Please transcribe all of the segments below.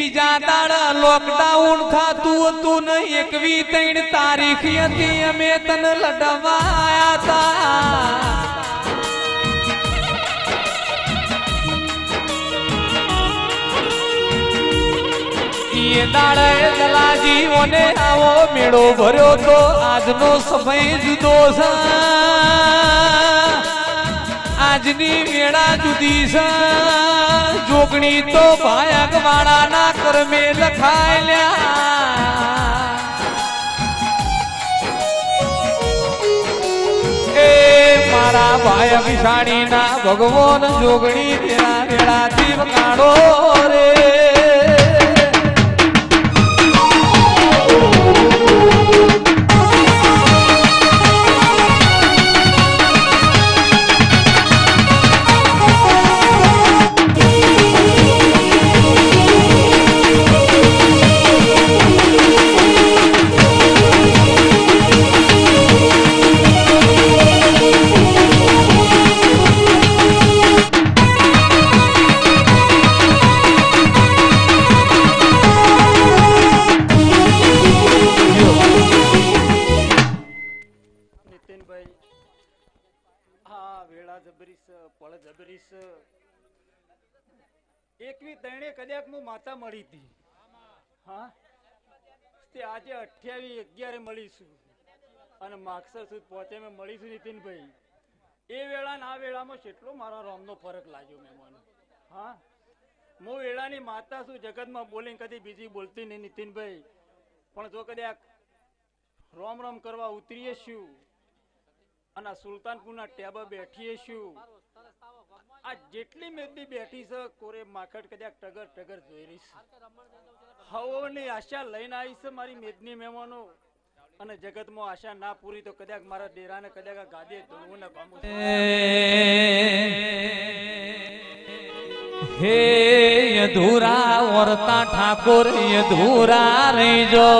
બીજા દાડા લોકડાઉન થાતું હતું ને 21 તારીખ હતી અમે તને લડવા આયા તા એ દાડે દલાજી ઓને આવો મેળો ભર્યો તો આજનો સમય જુદો છે આજની વેળા જુદી છે જોગણી તો ભાયક વાળાના કર્મે લખાયેલા એ મારા ભાઈ અભિષાણીના ભગવાન જોગણી તેના વેળાથી વગાડો રે માતા મળી હતી હા તે આજે 28/11 મળીશું અને માગસર સુદ પહોંચે મેં મળીશું નીતિનભાઈ એ વેળા ના વેળામાં કેટલો મારા રોમનો ફરક લાગ્યો મહેમાનો હા હું વેળાની માતા છું જગતમાં બોલીને કદી બીજી બોલતી નહીં નીતિનભાઈ પણ જો કદાચ રોમ રોમ કરવા ઉતરીએ છું અને સુલતાનપુરના ટેબા બેઠીએ છું આ જેટલી મેદની બેઠી છે કોરે માખડ કદાચ ટગર ટગર જોઈ રહી છે હવોની આશા લઈને આવી છે મારી મેદની મહેમાનો અને જગતમાં આશા ના પૂરી તો કદાચ મારા ડેરાને કદાચ આ ગાદીએ ધૂણવું ને પામું હે અધૂરા વર્તા ઠાકોર અધૂરા રહીજો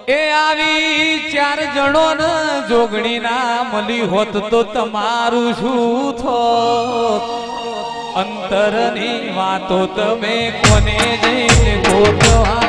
એ આવી 4 જણો ને જોગણી ના મળી હોત તો તમારું શું થોત અંતરની વાતો તમે કોને જઈને ગોતવા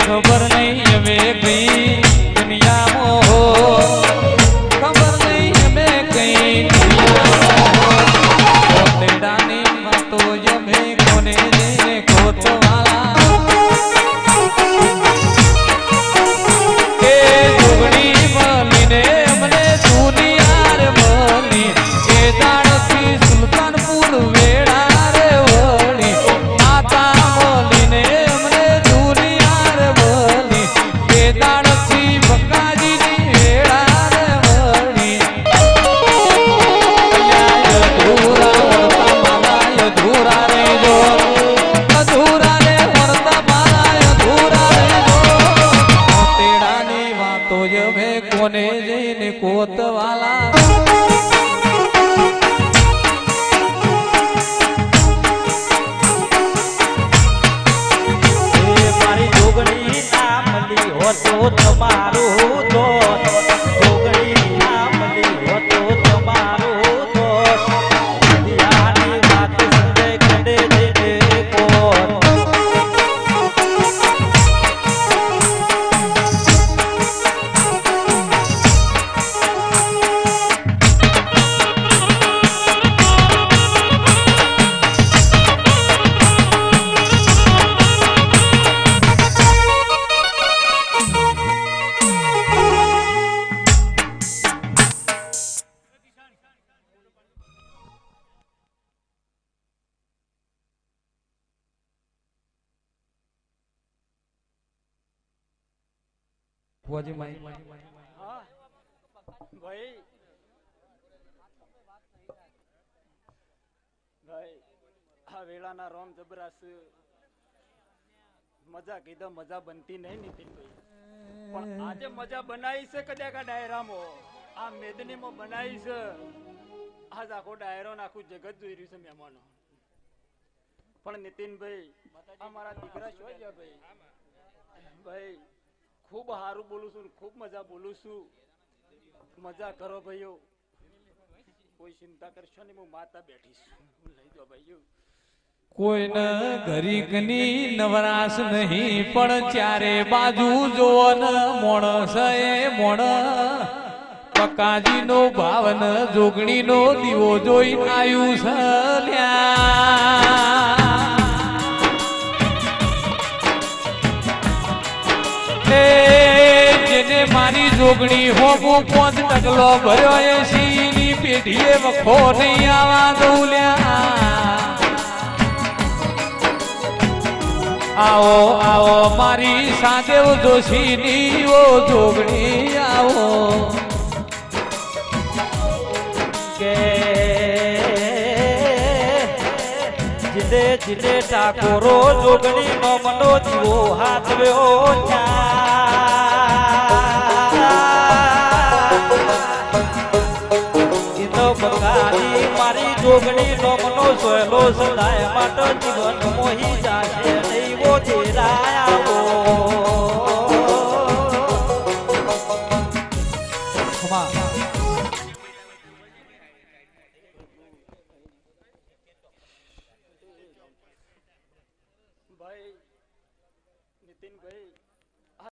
ખબર નહીં અમે કઈ દુનિયામાં ખબર નહીં અમે કઈ દુનિયાની વાતો અમે કોને જઈને ગોતવાલા એ જોગણી મળીને અમને દુનિયા રે મળી એ દાડથી સુલતાનપુર વેળા રે વળી માતા મળીને કોને જઈને કોતવાલા મારી જોગણી ના મળી હોતો તમારું તો જોગણી ના મળી હોતો તમારું તો દુનિયાની વાત સંજય કડે જઈને કોણ ફુવાજી માઈ હા ભાઈ વેળાના રોમ જબરાસ મજા કીધો મજા બનતી નહીં નીતિનભાઈ, પણ આજે મજા બનાવી છે કદાચ આ ડાયરામાં, આ મેદનીમાં બનાવી છે. આજ આખો ડાયરો આખું જગત જોઈ રહ્યું છે મહેમાનો. પણ નીતિનભાઈ અમારા દીકરા શું છે ભાઈ? ભાઈ ખૂબ સારું બોલું છું, ખૂબ મજા બોલું છું. મજા કરો ભાઈઓ, કોઈ ચિંતા કરશો નહીં, હું માતા બેઠી છું, લઈ દો ભાઈઓ. કોઈને ગરીકની નવરાશ નહીં, પણ ચારે બાજુ જોવો ને મોણસ એ મોણ. પકાજીનો ભાવ ને જોગણીનો દીવો જોઈ આયુ છે લ્યા. જેને મારી જોગણી હોગું 5 ટકલો ભર્યો એ સિંહની પેઢીએ વખો નહીં આવા દઉં લ્યા. આવો આવો મારી સાદેવ જોશીની ઓ જોગણી આવો. કે જીલે જીલે ઠાકોરો જોગણી નો મનો જીવો હાથવ્યો બકારી મારી જોગણી નો મનો સોયલો સદાય માટે જીવન મોહી જાશે નહીં વો તેરાયા